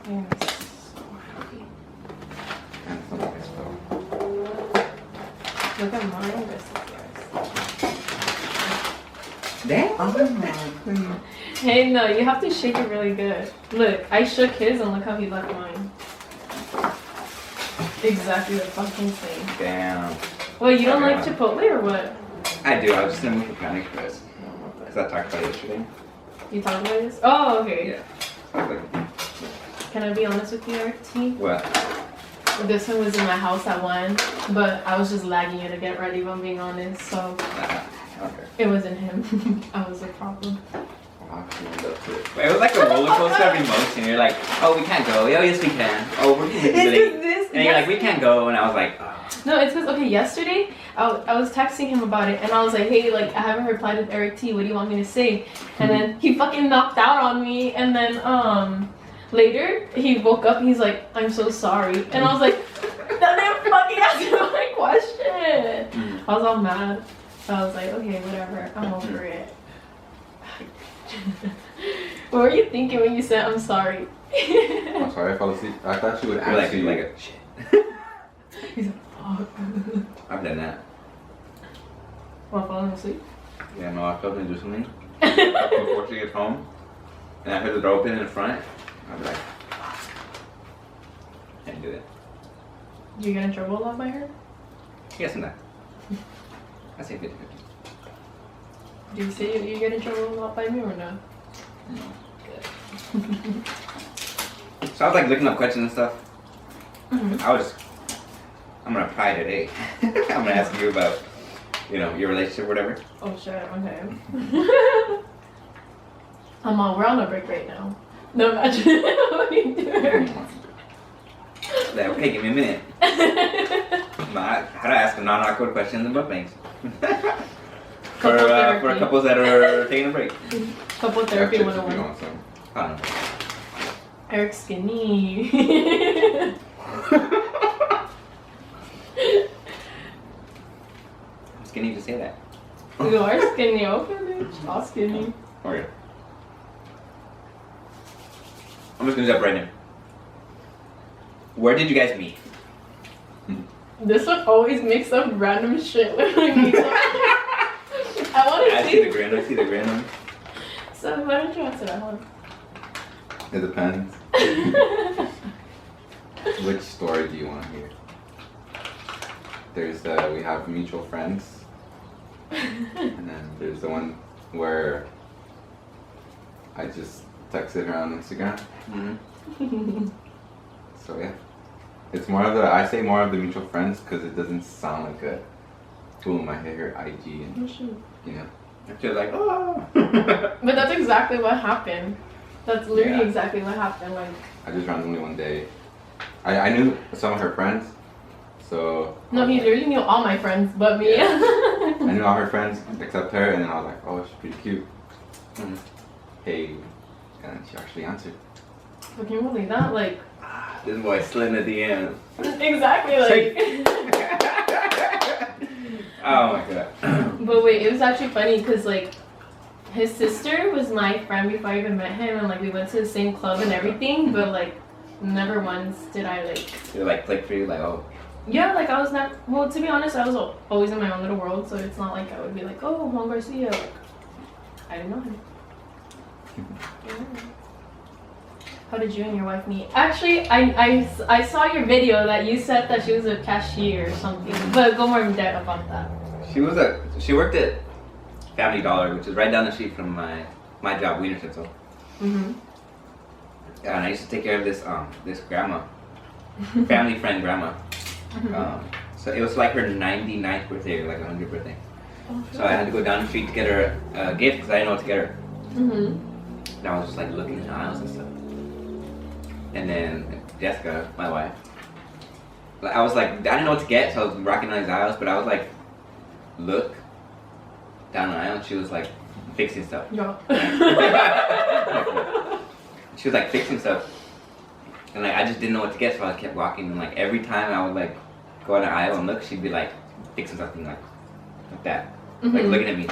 I'm so happy. And some of this though. Look at mine versus yours. Damn! Oh my. Hey, no, you have to shake it really good. Look, I shook his and look how he left mine. Exactly the fucking same. Damn. Well, you don't like Chipotle or what? I do. I was just in the mood for panic first. Because I talked about it yesterday. You talked about this? Oh, okay. Yeah. So I was like, Can I be honest with you, T? what? This one was in my house at 1, but I was just lagging you to get ready, if I'm being honest, so Okay. it wasn't him. I was the problem. Wow, she lived up to it. It was like a roller coaster of emotion. You're like, oh, we can't go. Oh, yes, we can. Oh, we're late. And you're like, we can't go. And I was like, oh. No, it's because, okay, yesterday, I was texting him about it, and I was like, hey, like, I haven't replied with Eric T. What do you want me to say? And then he fucking knocked out on me, and then, later, he woke up, and he's like, I'm so sorry. And I was like, that didn't fucking answer my question. I was all mad. So I was like, okay, whatever, I'm over it. What were you thinking when you said, I'm sorry? I'm sorry, I fell asleep. I thought she would You're like, answer you. like a shit. He's like, fuck. I've done that. While falling asleep? Yeah, no, I felt him do something. Before she gets home, and I heard the door open in front, I'd be like, can't do it. Do you get in trouble a lot by her? Yes and that. I say 50-50. Do you say you get in trouble a lot by me or no? So I was like looking up questions and stuff. Mm-hmm. I'm gonna pry today. I'm gonna ask you about, you know, your relationship or whatever. Oh shit, okay. We're on a break right now. No, imagine. What are you doing? Like, okay, give me a minute. How to ask non-awkward questions about things. for couples that are taking a break. Couple therapy Yeah, chicks would be 101. awesome. I don't know. Eric's skinny. I'm skinny to say that. You are skinny, okay, bitch. All skinny. Okay. I'm just gonna jump right in. Where did you guys meet? This one always makes up random shit when we meet. I want to I see. see the grin. I see the grin. So why don't you answer that one? It depends. Which story do you want to hear? There's we have mutual friends, and then there's the one where I just texted her on Instagram. Mm-hmm. So yeah, it's more of the I say more of the mutual friends because it doesn't sound like a boom. I hit her IG and Oh, shoot. you know. I feel like, oh. But that's exactly what happened. That's literally Yeah. exactly what happened. Like, I just randomly one day, I knew some of her friends, so. no, he literally knew all my friends but me. I knew all her friends except her, and then I was like, oh, she's pretty cute. Mhm. Hey, and she actually answered. But can you believe that? Like, This boy slid in the DM. exactly like. Oh my god. But wait, it was actually funny because like his sister was my friend before I even met him, and like we went to the same club and everything, but like never once did I like. Did it like click for you? Like, oh. Yeah, like I was not. Well, to be honest, I was always in my own little world, so it's not like I would be like, oh, Juan Garcia. Like, I didn't know him. Yeah. How did you and your wife meet? Actually, I saw your video that you said that she was a cashier or something, but go more in depth about that. She worked at Family Dollar, which is right down the street from my job, Wiener Schnitzel. Mhm. Yeah, and I used to take care of this grandma, family friend grandma. So it was like her 99th birthday or like 100th birthday. Oh, So I had to go down the street to get her a gift because I didn't know what to get her. Mhm. And I was just like looking in the aisles and stuff. And then Jessica, my wife, I was like, I didn't know what to get, so I was rocking on these aisles, but I was like, look down the aisle, and she was like fixing stuff. Yeah. She was like fixing stuff, and like I just didn't know what to get, so I kept walking, and like every time I would like go on the aisle and look, she'd be like fixing something like that, like looking at me.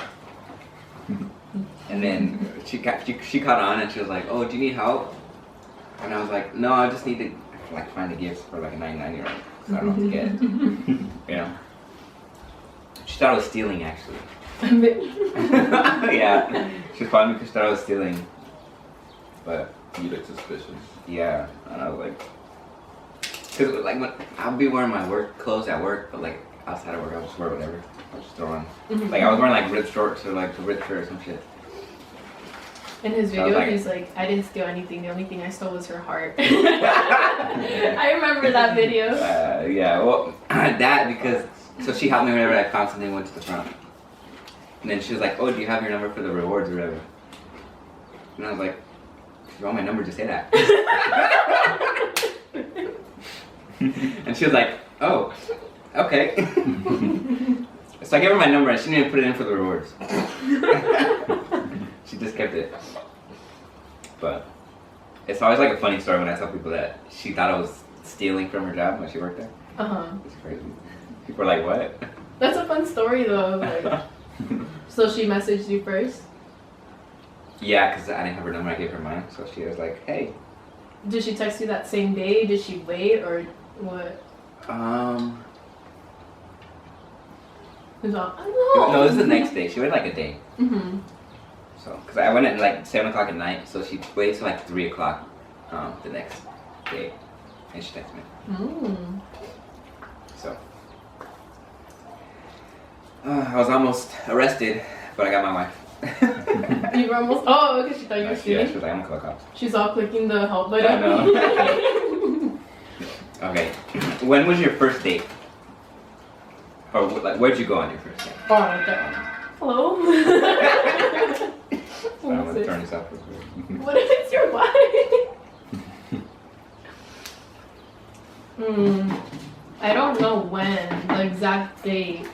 And then she caught on, and she was like, "Oh, do you need help?" And I was like, no, I just need to like find a gift for like a 99-year-old. So I don't know what to get. You know? She thought I was stealing, actually. Yeah. She called me because she thought I was stealing. But, You look suspicious. yeah. And I was like... Because, like, when I'll be wearing my work clothes at work, but, like, outside of work, I'll just wear whatever. I'll just throw on. Like, I was wearing, like, ripped shorts or, like, a ripped shirt or some shit. In his So I was video, like- he's like, I didn't steal anything. The only thing I stole was her heart. I remember that video. Yeah, well, that because... So she helped me whenever I found something and went to the front. And then she was like, oh, do you have your number for the rewards or whatever? And I was like, if you want my number, just say that. And she was like, oh, okay. So I gave her my number and she didn't even put it in for the rewards. She just kept it. But it's always like a funny story when I tell people that she thought I was stealing from her job when she worked there. It's crazy. People are like, what? That's a fun story though. Like, so she messaged you first? Yeah, because I didn't have her number, I gave her mine. So she was like, hey. Did she text you that same day? Did she wait or what? It was all, No, it was the next day. She waited like a day. Mm-hmm. So, because I went at like 7 o'clock at night, so she waited till like 3 o'clock the next day. And she texted me. Mm. So, I was almost arrested, but I got my wife. You were almost. Oh, okay. She thought you were Yeah, stealing. she was like, I'm gonna call the cops. She's all clicking the help button. I know. Okay. When was your first date? Or like, where'd you go on your first date? Oh, okay. Hello. Sorry, I'm gonna turn this off. What if it's your wife? I don't know when the exact date.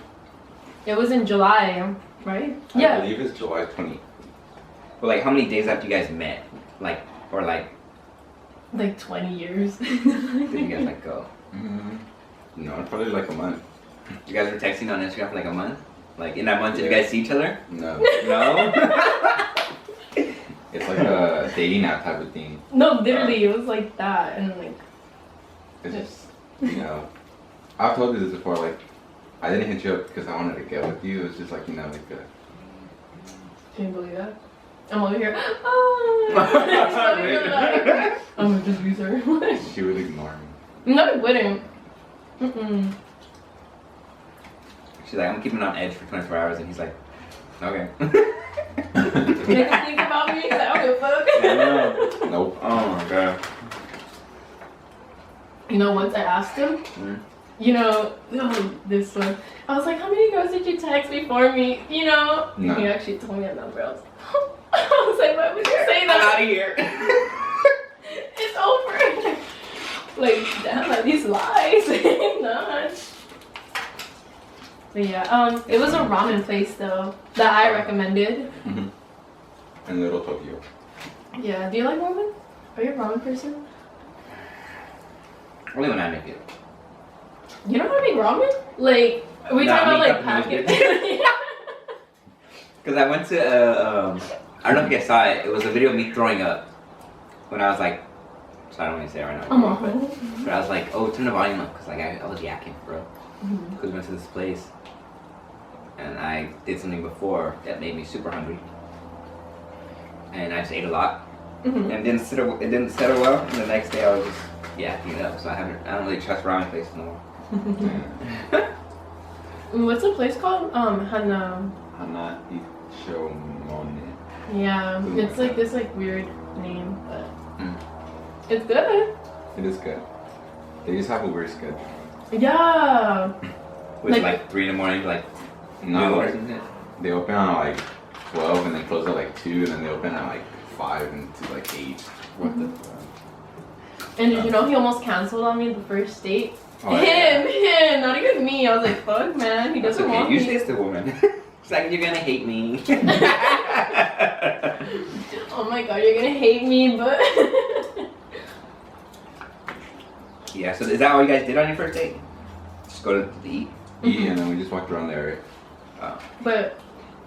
It was in July, right? I believe it's July 20th. But like, how many days after you guys met? Like, or like, Like 20 years. did you guys like go? No, probably like a month. You guys were texting on Instagram for like a month? Like, in that month, did you guys see each other? No. No? It's like a dating app type of thing. No, literally, it was like that, and like. It's just, you know, I've told you this before, like, I didn't hit you up because I wanted to get with you. It was just like, you know, like Can you believe that? I'm over here. Oh, I'm gonna just use her. she would ignore me. No, I wouldn't. Mm-mm. She's like, I'm keeping it on edge for 24 hours, and he's like, okay. Make you think about me? He's like, I don't give a fuck. I know. Nope. Oh my god. You know, once I asked him, you know, this one, I was like, how many girls did you text before me? You know, No. he actually told me a number. I was like, why would you say I'm that? out of here. It's over. Like, damn, like these lies. Not. But yeah, it was a ramen place though that I recommended. And Little Tokyo. Yeah, do you like ramen? Are you a ramen person? Only when I make it. You know how to make ramen? Like, are we Nah, talking about I like make packets? Because I went to, I don't know if you guys saw it. It was a video of me throwing up when I was like, so I don't want to say it right now. I'm off it. But I was like, oh, turn the volume up because like I was yakking, bro. Mm-hmm. Because we went to this place and I did something before that made me super hungry. And I just ate a lot. Mm-hmm. And it didn't settle well. And the next day I was just yakking it up. So I don't really trust ramen places no more. What's the place called? Hana. Hana Ichomone. Yeah, it's like this like weird name, but it's good. It is good. They just have a weird schedule. Yeah. Was it like 3 in the morning, like No, noon or like, something? they open at like 12 and then close at like 2 and then they open at like 5 and to like 8. What the fuck? And did you know he almost canceled on me the first date? Oh, yeah. Him, not even me. I was like, fuck, man, he That's doesn't okay. want Usually me. it's the woman. She's like, you're gonna hate me. Oh my god, you're gonna hate me, but. Yeah, so is that all you guys did on your first date? Just go to eat? Eat and then we just walked around the area. But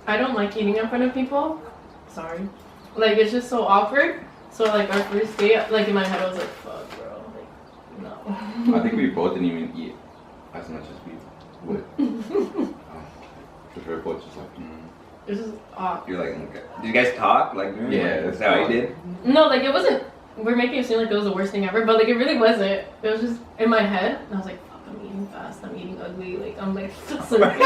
I don't like eating in front of people. Sorry. Like, it's just so awkward. So like our first date, like in my head, I was like, fuck, bro, like, no. I think we both didn't even eat as much as we would. Because we were both just like, It's just off. You're like, okay. Did you guys talk? Like, Yeah, is that what you did? No, like it wasn't. We're making it seem like it was the worst thing ever, but like it really wasn't. It was just in my head, and I was like, fuck, I'm eating fast. I'm eating ugly. Like I'm like slurping.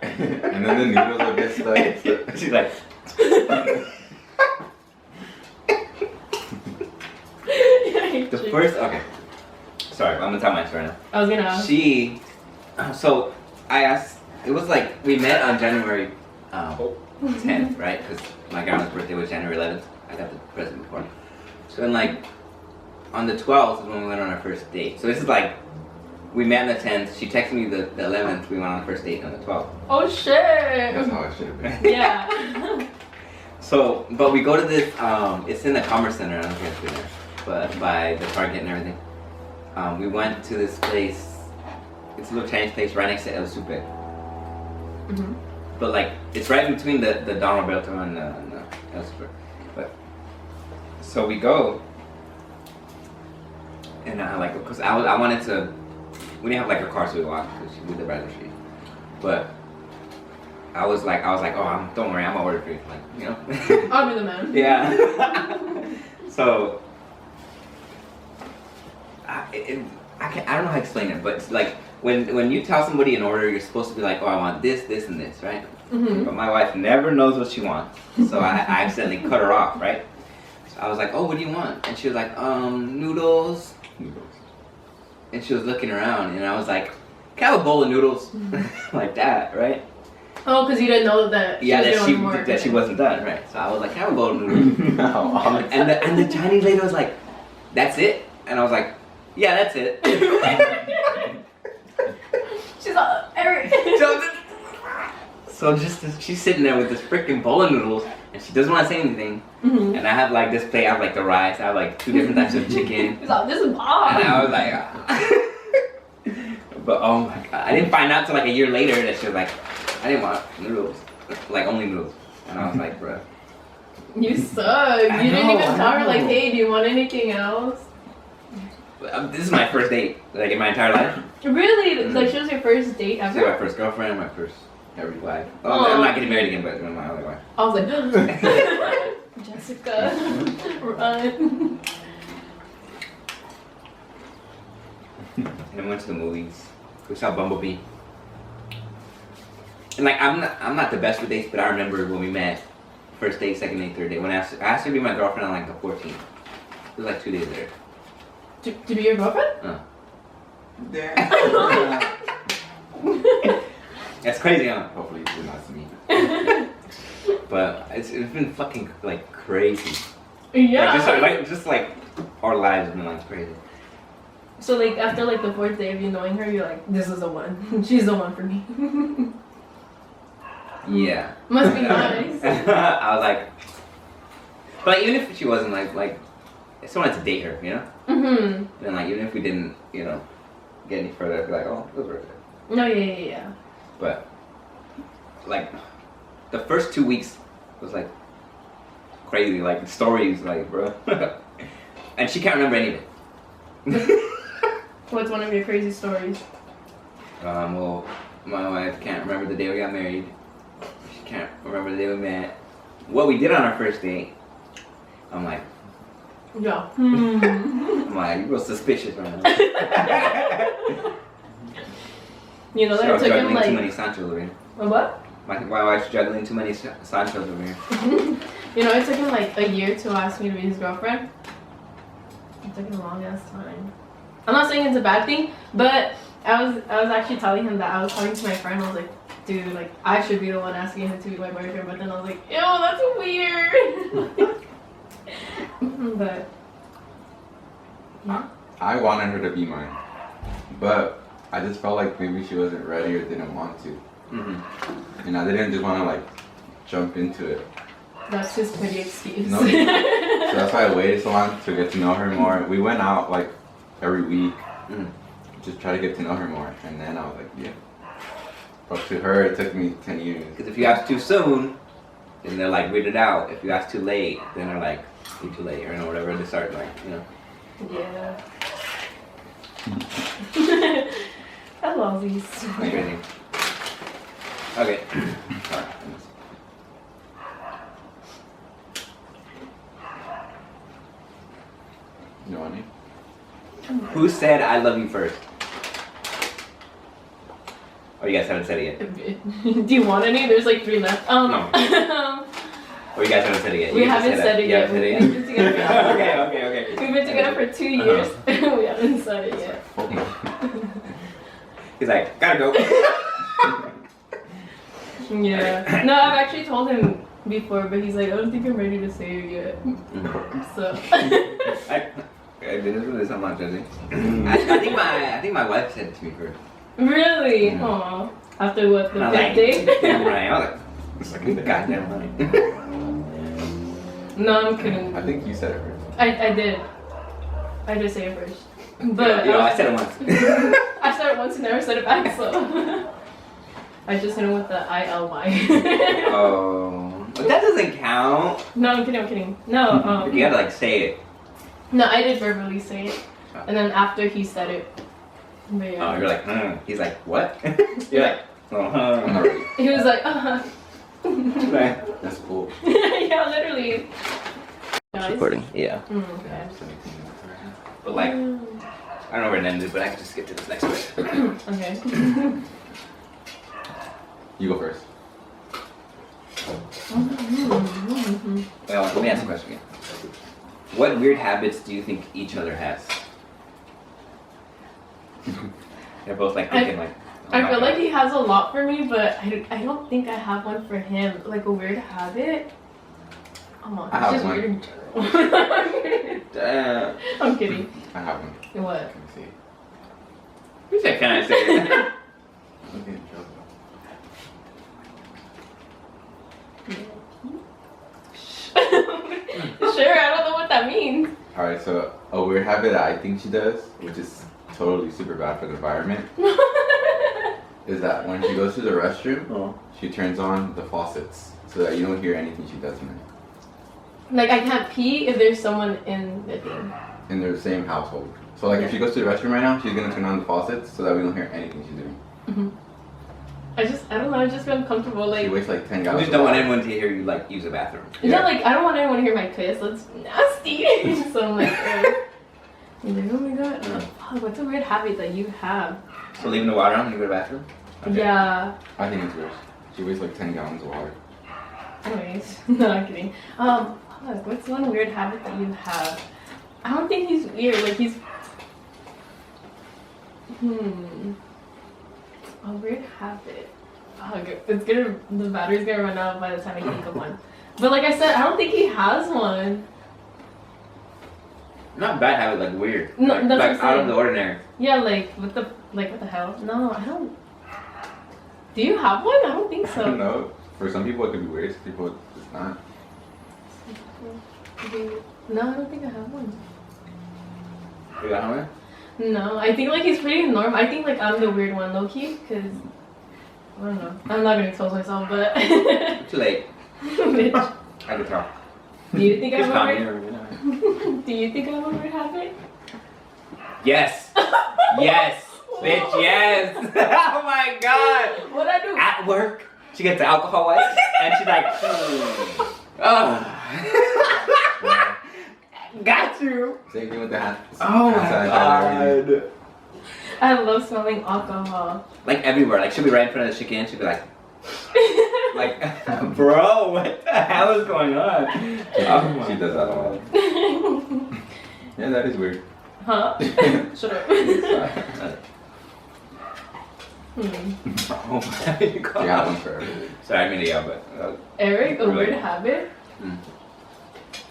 and then the noodles will get stuck. She's like, the first, okay. Sorry, I'm gonna tell my story now. I was gonna ask. So I asked, it was like, we met on January 10th, right? Because my grandma's birthday was January 11th. I got the present before. So then like, on the 12th is when we went on our first date. So this is like, we met on the 10th, she texted me the 11th, we went on the first date on the 12th. Oh shit. That's how it should have been. Yeah. So, but we go to this, it's in the Commerce Center, I don't know if you guys been there, but by the Target and everything. We went to this place, it's a little Chinese place right next to El Super. Mm-hmm. But like, it's right between the Don Roberto and the El Super. But, so we go, and cause I wanted to, we didn't have like a car, so we walked, because we lived right on the street. But, I was like, oh, don't worry, I'm gonna order for you, like, you know. I'll be the man. Yeah. So, I don't know how to explain it, but it's like when you tell somebody an order, you're supposed to be like, oh, I want this, this, and this, right? Mm-hmm. But my wife never knows what she wants, so I accidentally cut her off, right? So I was like, oh, what do you want? And she was like, noodles. And she was looking around, and I was like, can I have a bowl of noodles? Like that, right? Oh, because you didn't know that she was doing more. That she wasn't done, right? So I was like, can I have a bowl of noodles? No, and the Chinese lady was like, that's it? And I was like, yeah, that's it. She's all, Eric. So she's sitting there with this freaking bowl of noodles, and she doesn't want to say anything. Mm-hmm. And I have like this plate, I have like the rice, I have like 2 different types of chicken. She's all, this is bomb. And I was like, but oh my god, I didn't find out till like a year later that she was like, I didn't want noodles, like only noodles. And I was like, bruh. You suck. You didn't even tell her like, hey, do you want anything else? This is my first date, like in my entire life. Really? Mm-hmm. Like she was your first date She's ever? my first girlfriend, my first ever wife. Oh, Aw. I'm not getting married again, but my only wife. I was like, Jessica, run. And then we went to the movies. We saw Bumblebee. And like I'm not the best with dates, but I remember when we met, first date, second date, third date. When I asked her to be my girlfriend on like the 14th. It was like 2 days later. To be your girlfriend? That's crazy, huh? Hopefully it's not to me. But it's been fucking like crazy. Yeah. Just like our lives have been like crazy. So like after like the 4th day of you knowing her, you're like, this is the one. She's the one for me. Yeah. Must be nice. I was like, but like, even if she wasn't like I still wanted to date her, you know? Mm-hmm. And like even if we didn't, you know, get any further, I'd be like, oh, it was worth it. No, yeah. But like the first 2 weeks was like crazy, like stories, like bro. And she can't remember any of it. What's one of your crazy stories? Well, my wife can't remember the day we got married. She can't remember the day we met. What we did on our first date. I'm like, Yeah. I'm like, you're real suspicious right now. You know She that was took him juggling like too many Sanchos over here. what? My wife's juggling too many Sanchos over here. You know it took him like a year to ask me to be his girlfriend. It took him a long ass time. I'm not saying it's a bad thing, but I was actually telling him that I was talking to my friend. I was like, dude, like I should be the one asking him to be my boyfriend, but then I was like, ew, that's weird. But yeah. I wanted her to be mine, but I just felt like maybe she wasn't ready or didn't want to. Mm-hmm. And I didn't just want to like jump into it. That's his pretty excuse. No. So that's why I waited so long to get to know her more. We went out like every week, just try to get to know her more. And then I was like, yeah. But to her, it took me 10 years. Because if you ask too soon, and they're like read it out. If you ask too late, then they're like you're too late or whatever. They start like Yeah. I love these. crazy. Okay. You want any? Who said I love you first? Oh, you guys haven't said it yet. Do you want any? There's like 3 left. No. Oh, you guys haven't said it yet. We haven't said it yet. You haven't We've been together for okay. We've been together for 2 years. We haven't said it yet. He's like, gotta go. Yeah. No, I've actually told him before, but he's like, I don't think I'm ready to say it yet. So. I've been into this. I'm not judging. I think my wife said it to me first. Really? Yeah. Aw. After what, the I was 5th like, day? damn right. I was like, it's like goddamn right. No, I'm kidding. I think you said it first. I did. I did say it first. But I said it once. I said it once and never said it back, so. I just hit him with the ILY. Oh, but that doesn't count. No, I'm kidding. No, You gotta like say it. No, I did verbally say it. And then after he said it. But yeah. Oh, you're like, He's like, what? You're like, I'm not ready. He was like, Right. That's cool. Yeah, literally. Guys? Recording. Yeah. Okay. But like, I don't know where it ended, but I can just get to this next bit. Okay. You go first. Well, let me ask a question again. What weird habits do you think each other has? They're both like thinking like. Oh I my feel God. like he has a lot for me, but I don't think I have one for him. Like a weird habit. Oh, I it's have just one. weird in general. Damn. I'm kidding. I have one. What? Can you see? Who said can I say it? I'm getting in trouble. Sure, I don't know what that means. Alright, so a weird habit that I think she does, which is totally super bad for the environment, is that when she goes to the restroom, Oh. she turns on the faucets so that you don't hear anything she does in there. Like I can't pee if there's someone in the thing. In their same household. So like if she goes to the restroom right now, she's gonna turn on the faucets so that we don't hear anything she's doing. Mm-hmm. I don't know, I just feel uncomfortable. Like, She wastes like 10 I gallons. just don't want anyone to hear you like use a bathroom. yeah, like I don't want anyone to hear my piss. That's nasty. So I'm like, he's like, oh my god. Oh, what's a weird habit that you have? So leaving the water on when you go to the bathroom? Okay. Yeah. I think it's worse. She wastes like 10 gallons of water. Anyways, no, I'm kidding. Fuck, what's one weird habit that you have? I don't think he's weird. Like he's. A weird habit. Oh, it's gonna. The battery's gonna run out by the time I think of one. But like I said, I don't think he has one. Not bad habit, like weird. No, like, that's what I'm like out of saying. the ordinary. Yeah, like what the hell? No, I don't. Do you have one? I don't think so. I don't know. For some people it could be weird, some people it's not. No, I don't think I have one. You got one? No, I think like he's pretty normal. I think like I'm the weird one, low key, because I don't know. I'm not gonna expose myself, but. Too late. Bitch. I could talk. Do you think I Just have a call me weird? or, you know. Do you think I have a weird habit? Yes. Yes. Bitch, yes. Oh my god. What I do? At work, she gets the alcohol wipes and she's like, oh. Got you. Same thing with the hand. Oh my hand sanitizer. god. I love smelling alcohol. Like everywhere. Like she'll be right in front of the chicken. She'll be like, bro, what the hell is going on? Oh my She does that a lot. Yeah, that is weird. Huh? Shut up. Oh my god. You have one for everything. Sorry, I mean to yell, but. Eric, a Really? weird habit? Mm.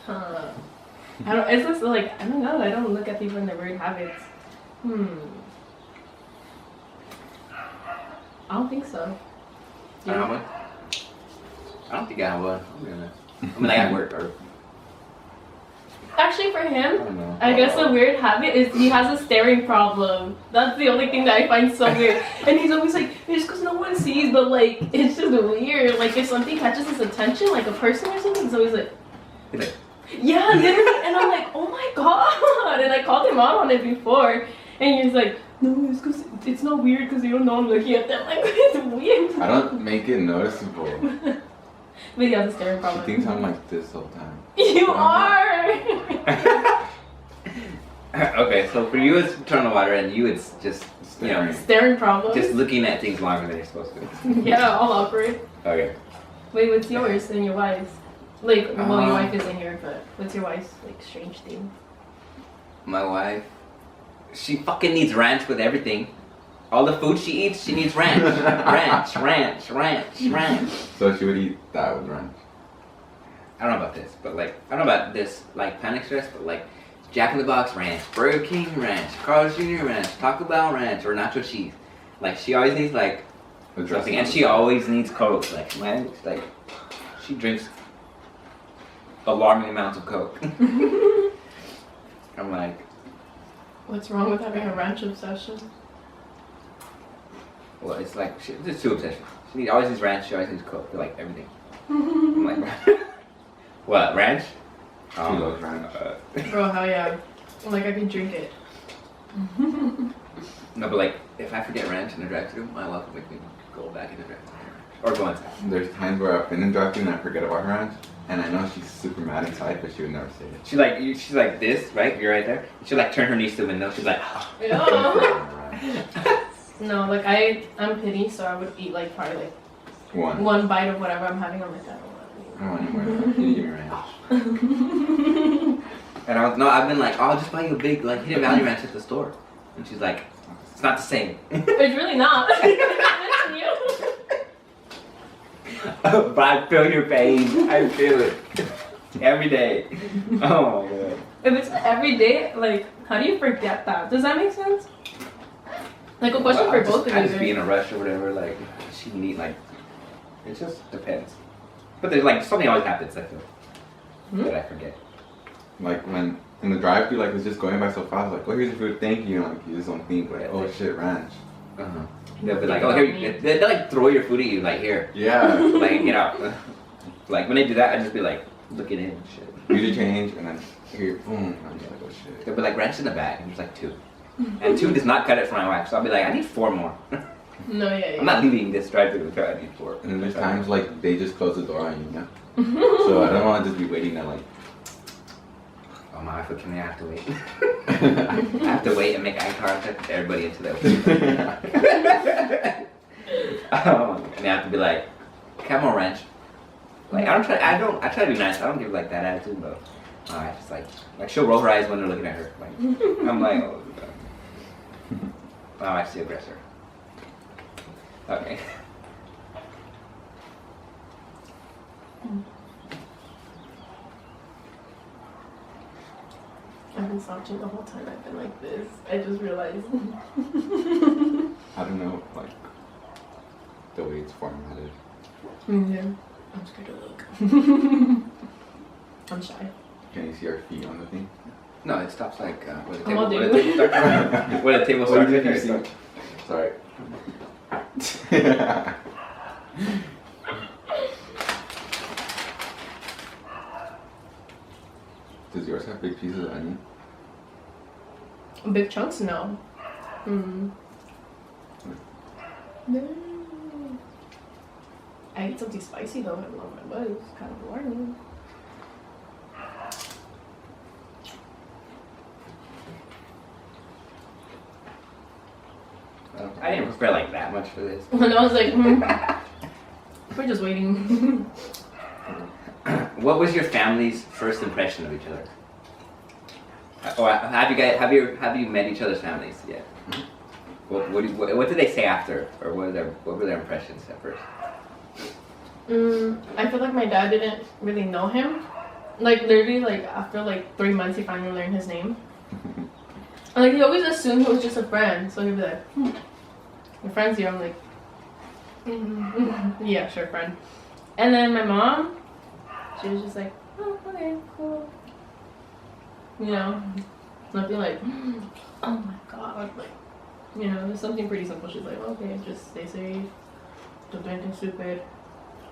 Huh. I don't. It's just like I don't know. I don't look at people in their weird habits. I don't think so. I don't have one. I don't think I have one. I'm gonna. I mean, like at work or. Actually, for I him, don't know. I guess the weird habit is he has a staring problem. That's the only thing that I find so weird. And he's always like, it's because no one sees, but like, it's just weird. Like, if something catches his attention, like a person or something, he's always like, He's like, yeah, literally. And I'm like, oh my god. And I called him out on it before. And he's like, no, it's because it's not weird because you don't know I'm looking at them. Like, it's weird. I don't make it noticeable. But he has a staring She problem. thinks I'm like this all the time. You are. okay, so for you it's turn on water, and you it's just you know Staring problem. just looking at things longer than you're supposed to. Yeah, all awkward. Okay. Wait, what's yours and your wife's? Like, well, your Um, wife isn't here, but what's your wife's like strange thing? My wife, she fucking needs ranch with everything. All the food she eats, she needs ranch, ranch. So she would eat that with ranch. I don't know about this, but like I don't know about this like Panic Stress, but like Jack in the Box ranch, Burger King ranch, Carl's Jr. ranch, Taco Bell ranch, or nacho cheese. Like she always needs like something, and she always needs Coke. Like man, it's like she drinks alarming amounts of Coke. I'm like, What's wrong with having a ranch obsession? well, it's like there's two obsessions. She always needs ranch. She always needs Coke for like everything. I'm like, what ranch? She loves ranch. Bro, hell yeah. Like, I can drink it. No, but like if I forget ranch in the drive-thru, my wife will make me go back in the drive-thru or go inside. There's times where I've been in drive-thru and I forget about her ranch, and I know she's super mad inside, but she would never say it. She's like this, right? You're right there. She like turn her knees to the window. She's like, Yeah. No, like, I'm pity, so I would eat, like, probably, like, one bite of whatever I'm having. I'm like, I I don't want any more ranch. You need to give me ranch. and I've been like, oh, I'll just buy you a big like Hidden Valley ranch at the store. And she's like, it's not the same. It's really not. It's you. But I feel your pain. I feel it every day. Oh my god. If it's every day, like, how do you forget that? Does that make sense? Like, a question for both of I you. just be in a rush or whatever. Like she can eat like. It just depends. But there's like something always happens. I feel that I forget. Like when in the drive-thru, like it's just going by so fast. Like, oh, here's your food, thank you. And, like you just don't think like, oh shit, ranch. They'll be like, oh here, they like throw your food at you, like here, Yeah. like get out. Like when they do that, I just be like looking in and shit. You change and then here, boom. I'm just like, oh shit. They'll be like ranch in the bag, and there's like 2, and 2 does not cut it for my wife, so I'll be like, I need 4 more. No, yeah. I'm not leaving this drive-thru until I need 4. And then there's times like they just close the door on you, yeah. So I don't want to just be waiting there like. Oh my, I can I have to wait. I have to wait and make eye contact with everybody into the and they have to be like, come on, ranch. Like I try to be nice. I don't give like that attitude, but I just like she'll roll her eyes when they're looking at her. Like I'm like, oh god. My wife's the aggressor. Okay. I've been slouching the whole time I've been like this. I just realized. I don't know, like the way it's formatted. Yeah. I'm scared to look. I'm shy. Can you see our feet on the thing? No, it stops like where the Come on, table dude. starts. Where the table What starts. did you There it see? starts. Sorry. Does yours have big pieces of onion? Big chunks? No. No. I eat something spicy though. I don't know what it was. Kind of boring. I didn't prepare like that much for this. And I was like, we're just waiting. What was your family's first impression of each other? Or have you met each other's families yet? What did they say after, or what were their impressions at first? I feel like my dad didn't really know him. Like literally, like after like 3 months, he finally learned his name. And like he always assumed he was just a friend, so he'd be like, "Your friend's here." I'm like, "Yeah, sure, friend." And then my mom, she was just like, "Oh, okay, cool." you know, nothing like, oh my god, like, you know, it's something pretty simple. She's like, okay, just stay safe, don't do anything stupid.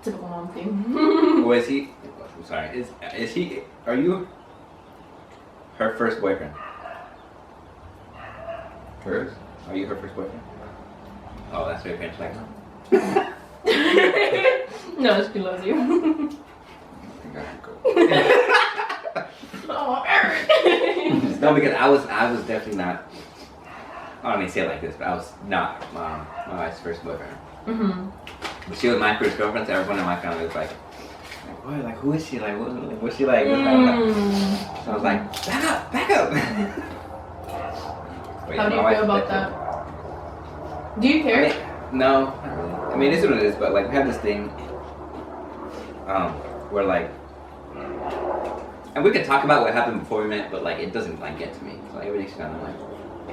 Typical mom thing. Was he? I'm sorry. Is he? Are you her first boyfriend? Hers? Are you her first boyfriend? Oh, that's what your parents like. No, she loves you. I think I should go. Oh, Eric. No, because I was definitely not. I don't mean to say it like this, but I was not my wife's first boyfriend. Mm-hmm. But she was my first girlfriend, so everyone in my family was like, what? Like, who is she? Like, what's she like? What's that? So I was like, back up. Wait, How do you my feel wife- about that? Do you care? I mean, no, not really. I mean, it is what it is, but like, we have this thing, where like, and we could talk about what happened before we met, but like, it doesn't like get to me. So like, everything's kind of like,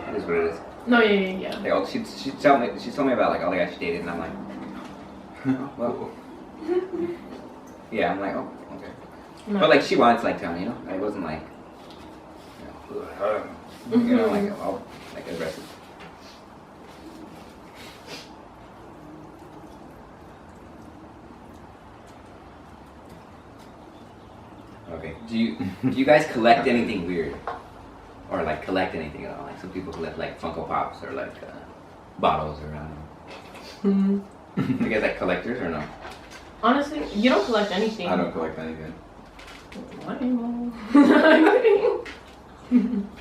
it is what it is. No, yeah. Like, oh, she told me about like all the guys she dated, and I'm like, well, yeah, I'm like, oh, okay. No. But like, she wanted to like tell me, you know, I wasn't like, you know, like all like aggressive. Okay. Do you guys collect anything weird, or like collect anything at all? Like some people collect like Funko Pops or like bottles or I don't know. You guys like collectors or no? Honestly, you don't collect anything. I don't collect anything. Why? No,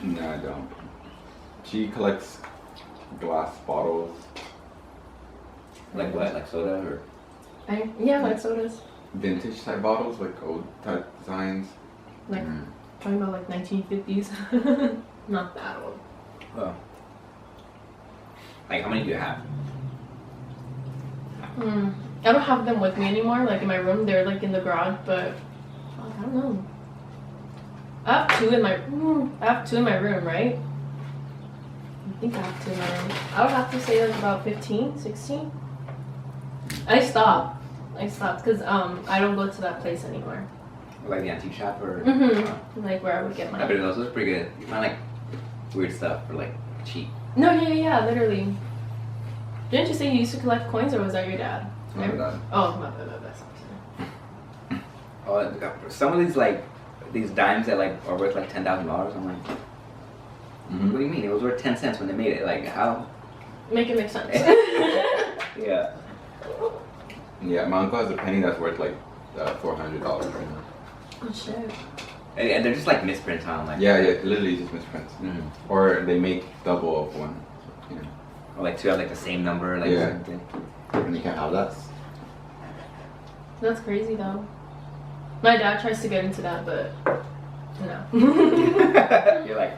No, I don't. She collects glass bottles. Like what? Like soda or? Yeah, like sodas. Vintage type bottles, like old type designs. Like, talking about like 1950s. Not that old. Oh. Like how many do you have? I don't have them with me anymore, like in my room. They're like in the garage, but I don't know. I have two in my room, right? I think I have two in my room. I would have to say like about 15, 16. I stopped because I don't go to that place anymore. Like the antique shop or? Like where I would get I my. bet those are pretty good. You find like weird stuff for like cheap. No, yeah, literally. Didn't you say you used to collect coins, or was that your dad? My dad. Oh, my bad. Oh, some of these dimes that like are worth like $10,000. I'm like, what do you mean? It was worth 10 cents when they made it. Like how? Make it make sense. Yeah. Yeah, my uncle has a penny that's worth like $400 right now. Oh shit. And they're just like misprints on like. Yeah, literally just misprints. Or they make double of one. You know. Or like two have like the same number, like Yeah. something. And you can't have that. That's crazy though. My dad tries to get into that, but no. You're like.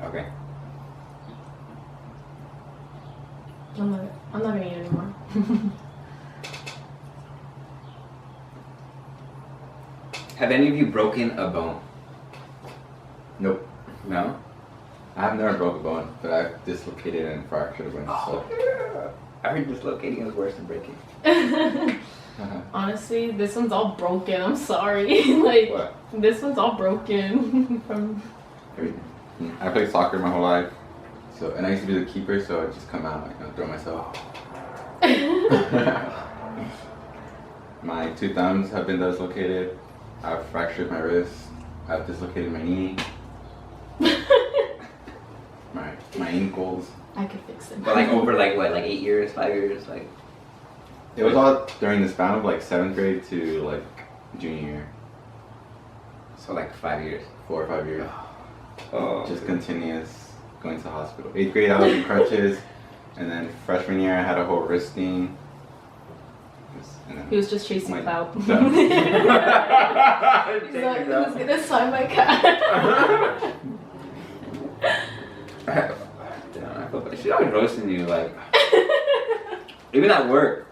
Okay. I'm not gonna eat anymore. Have any of you broken a bone? Nope. No? I've never broke a bone, but I've dislocated and fractured a bone. So. I heard dislocating is worse than breaking. Honestly, this one's all broken. I'm sorry. Like, What? this one's all broken from. I played soccer my whole life, so and I used to be the keeper, so I just come out like throw myself. My two thumbs have been dislocated. I've fractured my wrist. I've dislocated my knee. my ankles. I could fix it. But like over like what, like 8 years, 5 years, like. It was all during the span of like 7th grade to like junior year. So like 5 years. 4 or 5 years. Oh. Just continuous going to the hospital. 8th grade I was in crutches, and then freshman year I had a whole wrist thing. And then He was just chasing my clout. He's thumb. like, who's gonna sign my cat? Damn, I feel bad. She's always roasting you, like. Even at work.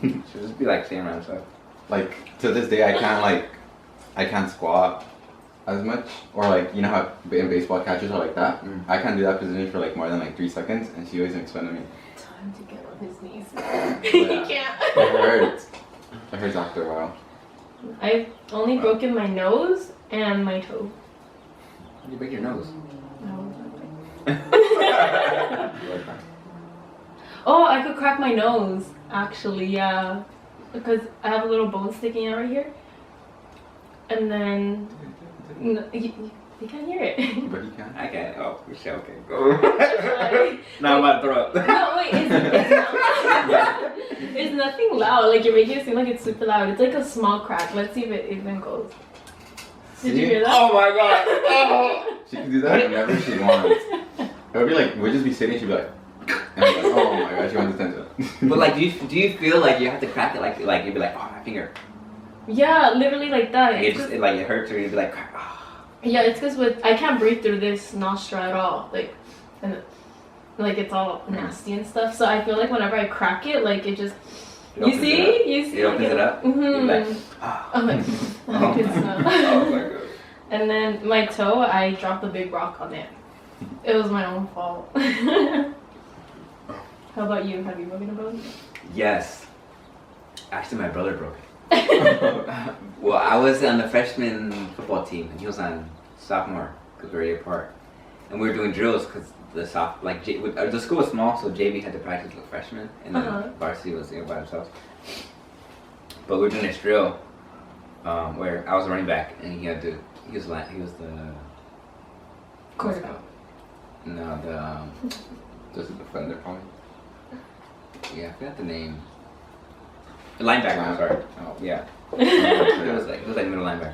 She'll just be like saying random stuff. Like to this day I can't squat as much, or like you know how in baseball catchers are like that. I can't do that position for like more than like 3 seconds, and she always makes fun of me. Time to get on his knees. Yeah. He can't. It hurts. It hurts after a while. I've only broken my nose and my toe. How did you break your nose? Oh, I could crack my nose, actually, yeah. Because I have a little bone sticking out right here. And then... you can't hear it. But he can. I can't. Oh, Michelle can go. Like, Now I'm about to throw up. no, wait, it's nothing loud. Like, you're making it seem like it's super loud. It's like a small crack. Let's see if it even goes. Did you hear that? Oh my god. Oh. She can do that whenever she wants. It would be like, we'd just be sitting, she'd be like, and I'm like, oh my god, she wants attention. But like, do you feel like you have to crack it like you'd be like, oh my finger. Yeah, literally like that. Like it hurts or you'd be like, oh. Yeah, it's because I can't breathe through this nostril at all. Like, and like it's all nasty and stuff. So I feel like whenever I crack it, like it just. You see? It opens it up. Mm-hmm. Like, oh. I'm like, Oh. good stuff. Oh my god. And then my toe, I dropped a big rock on it. It was my own fault. How about you? Have you broken a bone? Yes. Actually, my brother broke it. Well, I was on the freshman football team, and he was on sophomore because we were 8 apart, and we were doing drills because the school was small, so JV had to practice with freshmen, and then varsity was by themselves. But we were doing this drill where I was a running back, and he was the Quarterback. No, Just a defender, probably. I forgot the name. The linebacker. I'm sorry. Oh. Yeah. It was like middle linebacker,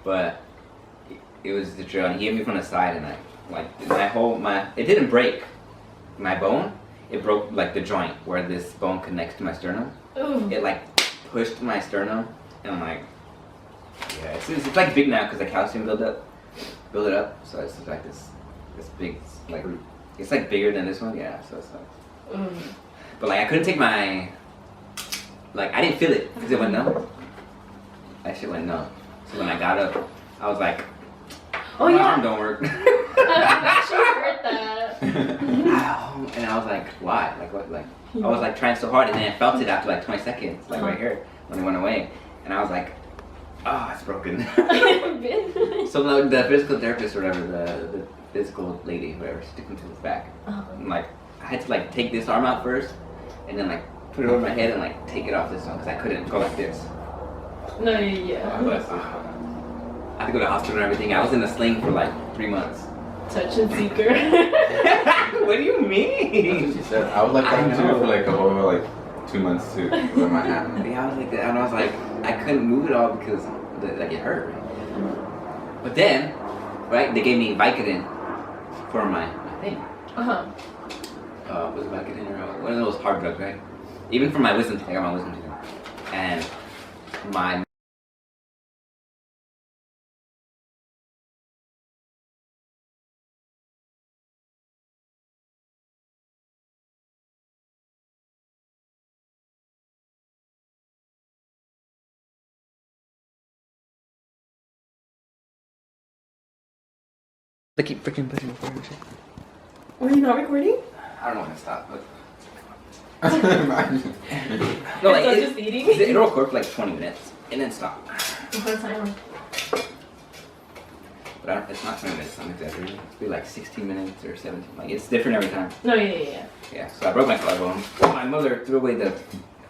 but it was the drill, and he hit me from the side, and it didn't break my bone. It broke like the joint where this bone connects to my sternum. Ooh. It like pushed my sternum, and I'm like, yeah, it's like big now because the calcium build it up, so it's like this big, like it's like bigger than this one, yeah. So it's like, but like I couldn't take my. Like, I didn't feel it because it went numb. That shit went numb. So when I got up, I was like, oh my yeah. arm don't work. I've actually heard that. Ow. And I was like, why? Like, what? Like, I was like trying so hard, and then I felt it after like 20 seconds, like right here, when it went away. And I was like, oh, it's broken. So like, the physical therapist or whatever, the physical lady, whatever, she took me to his back. I'm like, I had to like take this arm out first, and then like put it over my head and like take it off this one because I couldn't go like this. No, yeah. I had to go to the hospital and everything. I was in a sling for like 3 months. Touch and seeker. What do you mean? That's what she said. I was like that too for like a whole like 2 months too with my hand. Yeah, I was like that, and I was like, I couldn't move it all because like it hurt. Right? But then, right, they gave me Vicodin for my thing. Was it Vicodin or one of those hard drugs, right? Even for my wisdom teeth, I got my wisdom teeth. And my they keep freaking pushing me forward and shit. Were you not recording? I don't know when to stop, but Imagine. no, like It's just eating? it'll record for like 20 minutes and then stop. What time? But it's not 20 minutes, I'm exaggerating. It'll be like 16 minutes or 17. Like it's different every time. No, yeah. Yeah, so I broke my collarbone. My mother threw away the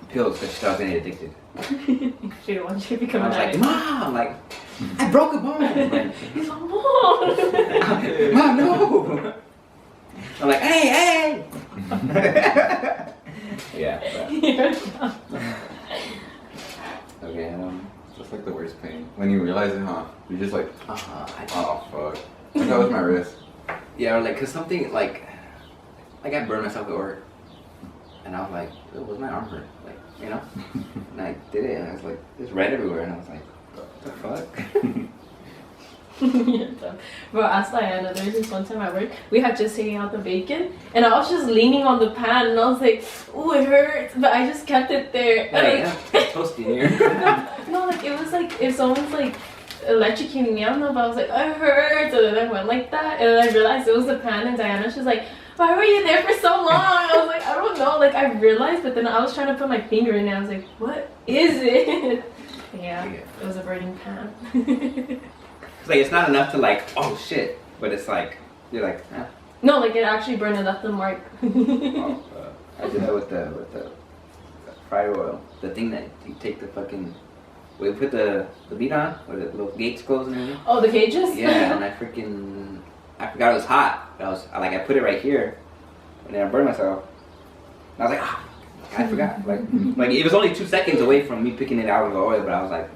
pills because she thought I was getting addicted. She don't want you to become I an was like, addict. Mom, like, I broke a bone. Like, He's like, Mom! Mom, no. I'm like, hey. Yeah. Okay. It's just like the worst pain. When you realize it, huh? You're just like, Oh fuck. Like that was my wrist. Yeah, or like, cause something like I burned myself at work, and I was like, it was my arm hurt, like, you know? And I did it, and I was like, there's red everywhere, and I was like, what the fuck? Bro, ask Diana, there was this one time at work, we had just taken out the bacon, and I was just leaning on the pan, and I was like, ooh, it hurts, but I just kept it there. Yeah, it's toasty in here. No, like, it was like, if someone's like electrocuting me, I don't know, but I was like, it hurts, and then I went like that, and then I realized it was the pan, and Diana, she was like, why were you there for so long? I was like, I don't know, like, I realized, but then I was trying to put my finger in it, I was like, what is it? Yeah, Yeah. it was a burning pan. It's like it's not enough to like, oh shit, but it's like you're like, eh. No, like it actually burned and left the mark. Oh, I did that with the fryer oil, the thing that you take the fucking, we put the meat on, where the little gates close and everything. Oh, the cages? Yeah, and I forgot it was hot. I put it right here, and then I burned myself. And I was like, ah, I forgot. Like it was only 2 seconds away from me picking it out of the oil, but I was like,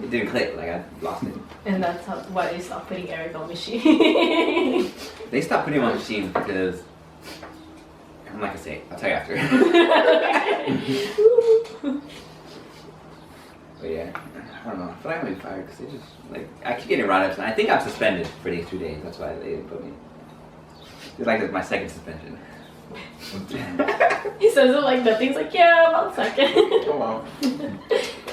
it didn't click. Like I lost it. And that's why they stopped putting Eric on machine. They stopped putting him on machine because I'm not gonna say it. I'll tell you after. But yeah, I don't know. I feel like I'm gonna be fired because they just like I keep getting write-ups, and I think I'm suspended for these 2 days. That's why they didn't put me. It's like my second suspension. He says it like nothing's like, yeah, about second. Oh wow.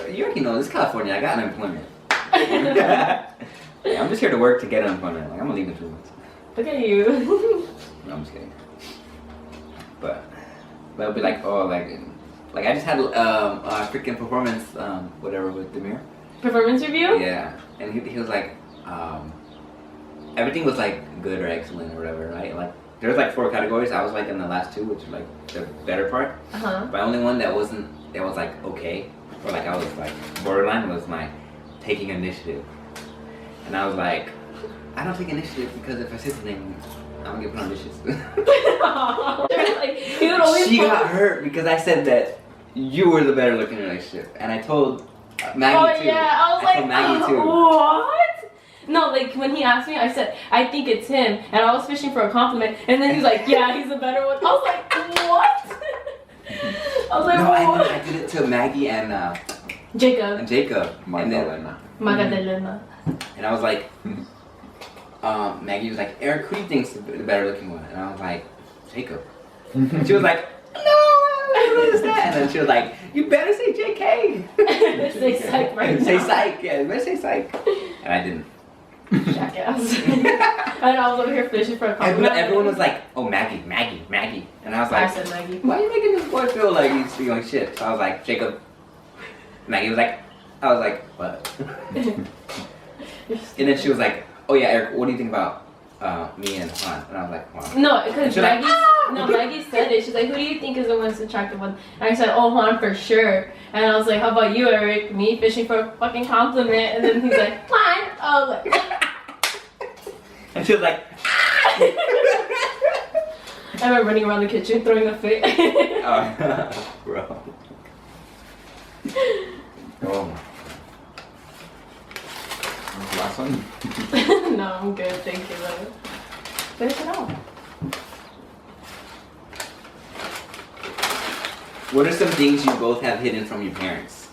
You already know this is California. I got unemployment. Yeah, I'm just here to work to get unemployment. Like I'm gonna leave in 2 months. Look at you. No, I'm just kidding. But they'll be like, oh, like I just had a freaking performance, whatever with Demir. Performance review? Yeah, and he was like, everything was like good or excellent or whatever, right? Like there's like 4 categories. I was like in the last 2, which is like the better part. But only one that was like okay, or like I was like borderline was my taking initiative, and I was like, I don't take initiative because if I say something, I'm gonna get put on dishes. Like, he would always She got hurt because I said that you were the better looking relationship, and I told Maggie too. Yeah, I was like, told Maggie too. what? No, like when he asked me, I said, I think it's him, and I was fishing for a compliment, and then he's like, yeah, he's a better one. I was like, what? I was like, No, what? I did it to Maggie and Jacob. Magdalena. Magdalena. And I was like, Maggie was like, Eric, who do you think's the better looking one? And I was like, Jacob. And she was like, no, what is that? And then she was like, you better say JK. Say psych right Say now. psych, yeah, you better say psych. And I didn't. Jackass. And I was over here fishing for a compliment. Everyone was like, oh, Maggie. And I was I like, said Maggie. why are you making this boy feel like he's feeling shit? So I was like, Jacob. Maggie was like, I was like, what? And then she was like, oh yeah, Eric, what do you think about me and Juan? And I was like, Juan. No, because Like, Maggie said it. She's like, who do you think is the most attractive one? And I said, oh, Juan for sure. And I was like, how about you, Eric? Me fishing for a fucking compliment. And then he's like, Juan. I was like, And she was like, I remember running around the kitchen throwing a fit. oh, bro. Oh. Last one. No, I'm good. Thank you, though. Finish it off. What are some things you both have hidden from your parents?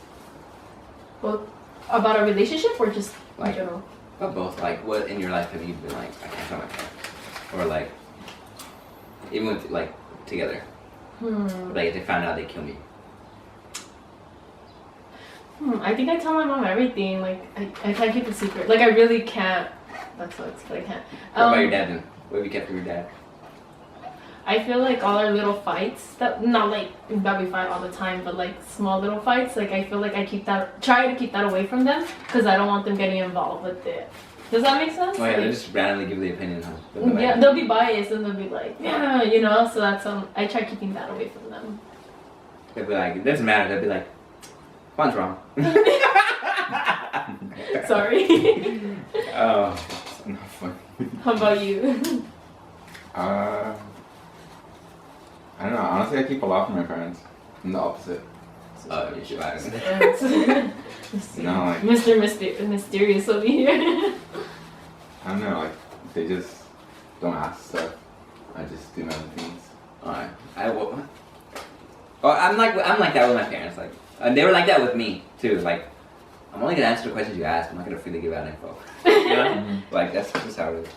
Well, about a relationship or just in Like- general? Or both, like, what in your life have you been like, I can't tell my parents? Or like, even with, like, together. Like, if they found out, they'd kill me. I think I tell my mom everything. Like, I can't keep a secret. Like, I really can't. That sucks, but I can't. What about your dad then? What have you kept from your dad? I feel like all our little fights, that not like that we fight all the time, but like small little fights, like I feel like I try to keep that away from them because I don't want them getting involved with it. Does that make sense? Oh yeah, Like, they just randomly give the opinion, huh? yeah, they'll be biased and they'll be like, yeah, you know. So that's I try keeping that away from them. They'll be like, it doesn't matter. They'll be like, Juan's wrong. Sorry. Oh. It's not fun. How about you? I don't know. Honestly, I keep a lot from my parents. I'm the opposite. Oh, you should buy it. No, like Mr. Mysterious over here. I don't know. Like they just don't ask stuff. I just do my own things. Alright. I'm like that with my parents. Like, and they were like that with me too. Like, I'm only gonna answer the questions you ask. I'm not gonna freely give out info. You know? Like that's just how it is.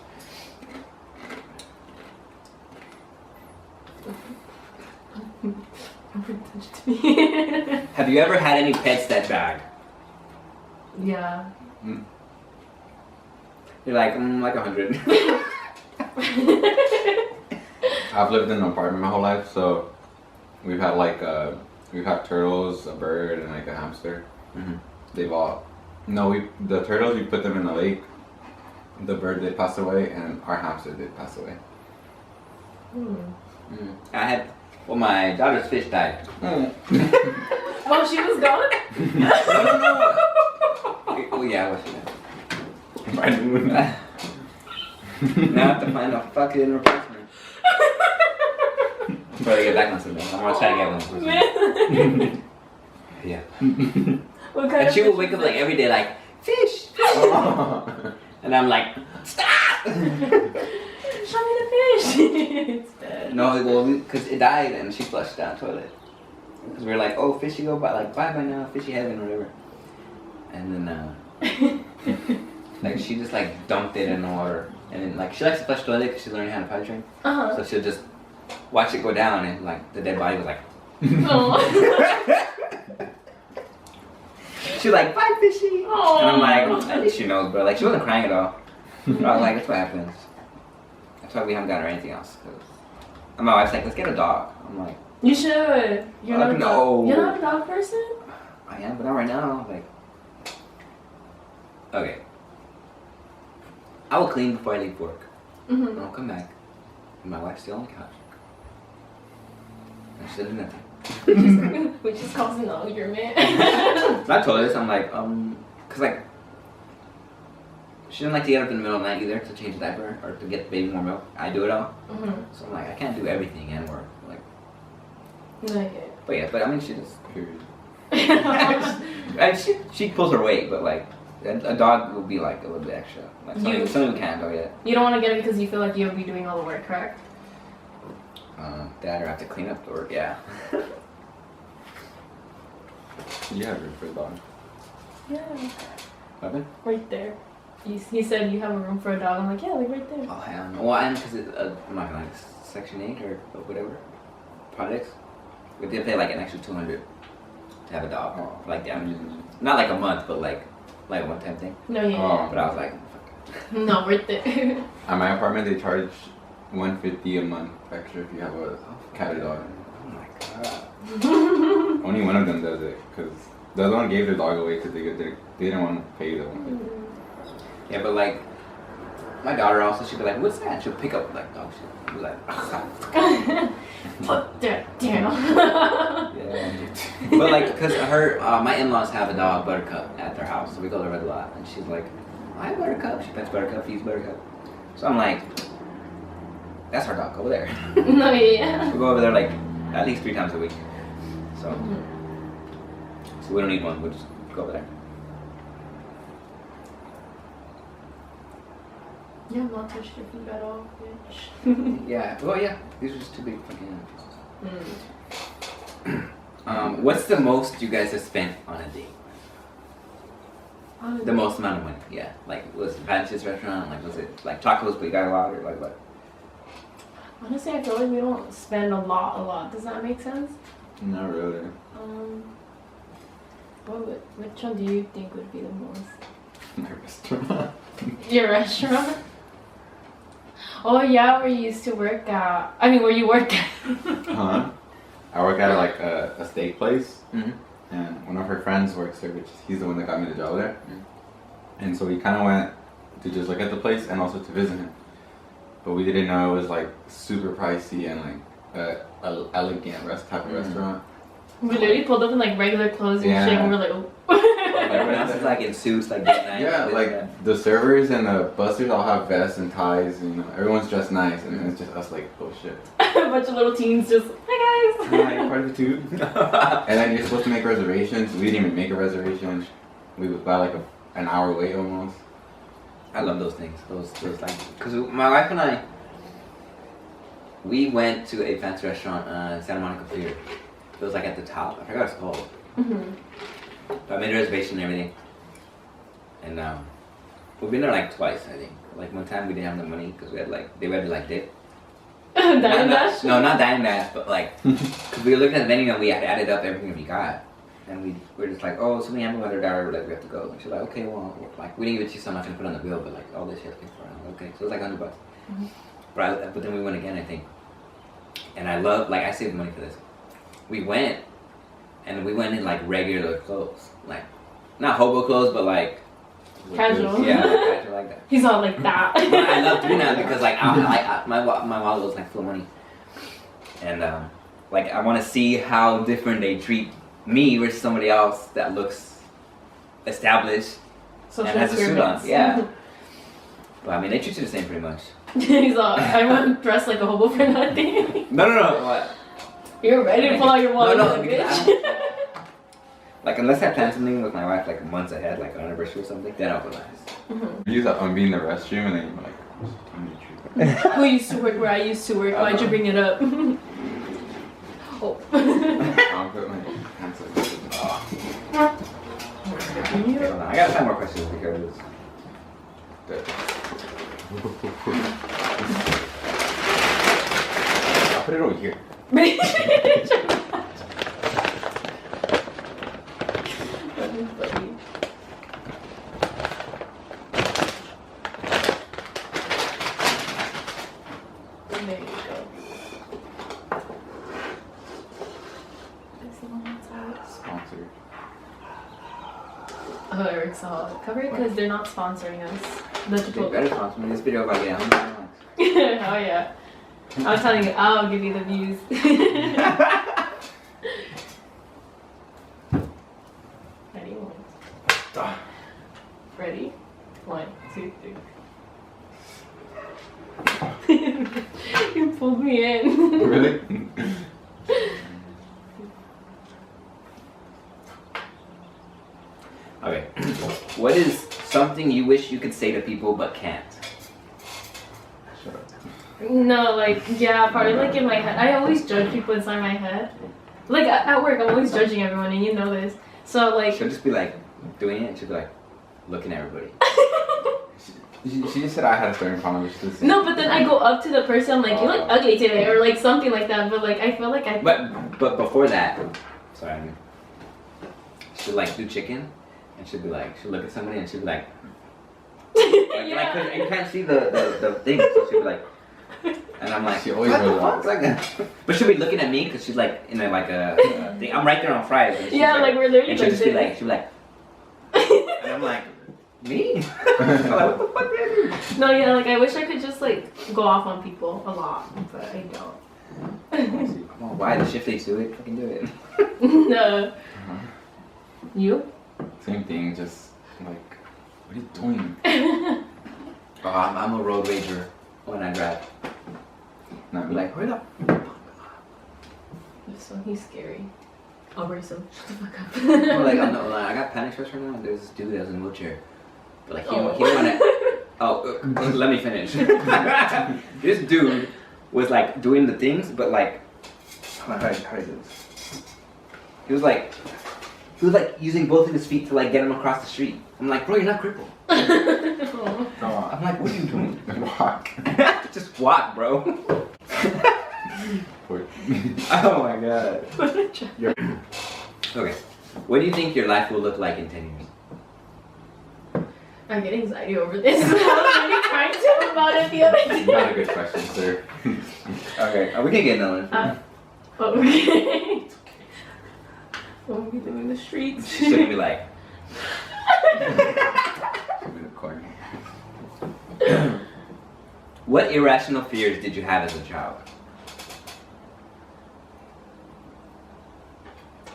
Touched me. Have you ever had any pets that died? Yeah. You're like 100. I've lived in an apartment my whole life, so we've had like we've had turtles, a bird, and like a hamster. Mm-hmm. they've all. No, the turtles, we put them in the lake. The bird did pass away, and our hamster did pass away. Well, my daughter's fish died. While she was gone? No. Oh, yeah, what she did. Now I have to find a fucking replacement. Before they get back on something. I'm gonna try to get one. Man. Yeah. What kind And of she will fish wake is up like it? every day like, fish! And I'm like, stop! Show me the fish. It's dead. No, well, because it died and she flushed down the toilet. Because we were like, oh, fishy go by, like, bye now, fishy heaven, or whatever. And then, like, she just, like, dumped it in the water. And then, like, she likes to flush the toilet because she's learning how to potty train. Uh-huh. So she'll just watch it go down and, like, the dead body was like, Oh. she's like, bye, fishy! Oh. And I'm like, at least she knows, but, like, she wasn't crying at all. But I was like, that's what happens. That's why we haven't gotten her anything else. And my wife's like, let's get a dog. I'm like, You should. You're not a no. dog. You're not a dog person? I am, but not right now. Like, okay. I will clean before I leave work. Mm-hmm. And I'll come back. And my wife's still on the couch. And she doesn't do nothing. Which is causing all your man. I told her this, I'm like, cause like, she doesn't like to get up in the middle of the night either to change the diaper or to get the baby more milk. I do it all. Mm-hmm. So I'm like, I can't do everything and work. Like, Okay. but yeah, but I mean, she just, and she pulls her weight, but like, a dog will be like a little bit extra. Like some people can't, though, yeah. You don't want to get it because you feel like you'll be doing all the work, correct? Dad or have to clean up the work, yeah. You have room for a dog. Yeah. What? Right there. He said you have a room for a dog. I'm like, yeah, like right there. Oh, hell no. Well, and because I'm not gonna like Section 8 or whatever projects, we did pay like an extra $200 to have a dog. Oh. Like, I mean, not like a month, but like a one-time thing. No, yeah. Oh. But I was like, fuck. No, right there. At my apartment, they charge $150 a month extra if you have a cat or dog. Oh my god. Only one of them does it because the other one gave their dog away because they didn't want to pay them. Yeah, but like, my daughter also, she'd be like, what's that? She'll pick up like dog shit. She'll be like, Put that down. yeah. But like, because my in-laws have a dog, Buttercup, at their house, so we go there a lot. And she's like, hi, Buttercup. She pets Buttercup, feeds Buttercup. So I'm like, that's our dog over there. No, yeah. We go over there like at least 3 times a week. So we don't need one. We'll just go over there. You have not touched your food at all, bitch. Yeah. Well, yeah. These are just 2 big fucking Mm. What's the most you guys have spent on a date? The most amount of money, yeah. Like, was it Vance's restaurant? Like, was it like tacos, but you got a lot, or like what? Honestly, I feel like we don't spend a lot. Does that make sense? Not really. Which one do you think would be the most? My restaurant. Your restaurant? Oh yeah, where you used to work at. I mean, where you work at. Huh? I work at like a steak place, Mm-hmm. and one of her friends works there, which he's the one that got me the job there. And so we kind of went to just look at the place and also to visit him. But we didn't know it was like super pricey and like a elegant type of restaurant. We literally pulled up in like regular clothes and Yeah. shit, and we were like, oh. Like, everyone else is like in suits, like date night. Yeah, like the servers and the bussers all have vests and ties, and everyone's dressed nice, and then it's just us like, oh shit. A bunch of little teens just, hi guys. Hi, part of the tube. And then you're supposed to make reservations. We didn't even make a reservation. We was by like an hour wait almost. I love those things. Those like, because my wife and I, we went to a fancy restaurant in Santa Monica Pier. It was like at the top. I forgot what it's called. Mm-hmm. But I made a reservation and everything. And we've been there like twice, I think. Like one time we didn't have the money because we had like, they had like dip. Dine Dash? No, not Dine Dash, but like, because we were looking at the menu and we had added up everything we got. And we were just like, oh, so we have another dollar, like we have to go. And she's like, okay, well, like we didn't even see so much to put on the bill, but like all this shit to pay for. I'm like, okay, so it was like $100. Mm-hmm. But then we went again, I think. And I love, like I saved money for this. We went, and we went in like regular clothes, like not hobo clothes, but like Casual. yeah, like casual like that. He's all like that. But I love doing that because like my wallet was like full of money, and like I want to see how different they treat me versus somebody else that looks established Social and has a suit on. experiments. Yeah. Well, I mean, they treat you the same pretty much. He's all, I went dressed like a hobo for nothing. No. What? You're ready to pull out your wallet, No, like, because bitch. Like, unless I plan something with my wife, like months ahead, like an anniversary or something, then I'll go nice. You use that on being in the restroom and then you're like, Who used to work where I used to work? Why'd you bring it up? Oh. I'll put my hands like this. Okay, hold on. I got 5 more questions because. I'll put it over here. There you go. Sponsored. Oh, Eric saw it. Cover it because they're not sponsoring us. The They better Chipotle. sponsor me this video about getting 100 likes. Oh yeah. I'm telling you, I'll give you the views. Ready? Ready? 1, 2, 3. You pulled me in. Really? Okay. What is something you wish you could say to people but can't? Shut up. No, like, yeah, probably like in my head. I always judge people inside my head. Like at work, I'm always judging everyone, and you know this. So like, She'll just be like doing it and she'll be like looking at everybody. She just said I had a certain problem, which is no, but then I go up to the person, I'm like, you look ugly today, or like something like that. But like, I feel like I. But before that, sorry, she'll like do chicken and she'll be like, she'll look at somebody and she'll be like, Yeah. 'cause you can't see the thing, so she'll be like, and I'm like, She always what the goes fuck? Like, but she'll be looking at me because she's like in a, like a thing. I'm right there on fries. And she's Yeah, like we're literally and she'll like just be this. like, she'll be like, and I'm like, me? I'm like, what the fuck did I do? No, yeah, like I wish I could just like go off on people a lot, but I don't. Come on, why the shift they do it? Fucking do it. No. You? Same thing, just like, what are you doing? Oh, I'm a road rager when I drive. Not I'm me. like, hurry up. So he's scary. I'll race him. Shut the fuck up. I'm like, I got panic stress right now. And there's this dude that was in a wheelchair. But like, he didn't want to. Oh, let me finish. This dude was like doing the things, but like, how do I do this? He was like using both of his feet to like get him across the street. I'm like, bro, you're not crippled. Oh. I'm like, what are you doing? Walk. Just walk, bro. Oh my god. Okay. What do you think your life will look like in 10 years? I get anxiety over this. I was really crying to him about it the other day. Not a good question, sir. Okay, we can get another one. Okay. What will we do in the streets? She's gonna be like, I'm in the corner. what irrational fears did you have as a child?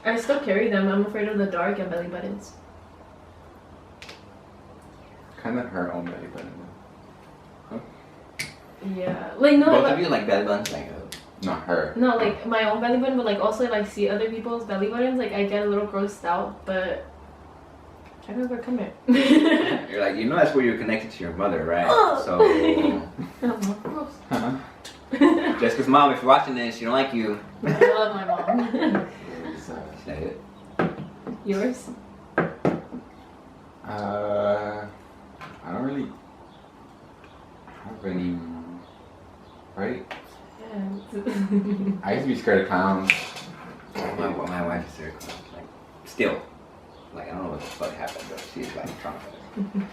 I still carry them. I'm afraid of the dark and belly buttons. Kind of her own belly button. Yeah. Like, no. Both Like, of you like belly buttons? Like, Not her. no, like my own belly button, but like also like see other people's belly buttons. Like I get a little grossed out, but I don't ever come here. you're like, you know that's where you're connected to your mother, right? Oh. So, Gross. Huh? Jessica's mom, if you're watching this, she don't like you. I love my mom. Say it. Yours? I don't really have any. Right? Yeah. I used to be scared of clowns. My wife is very close. Like, still. Like, I don't know what the fuck happened, but she's like traumatized.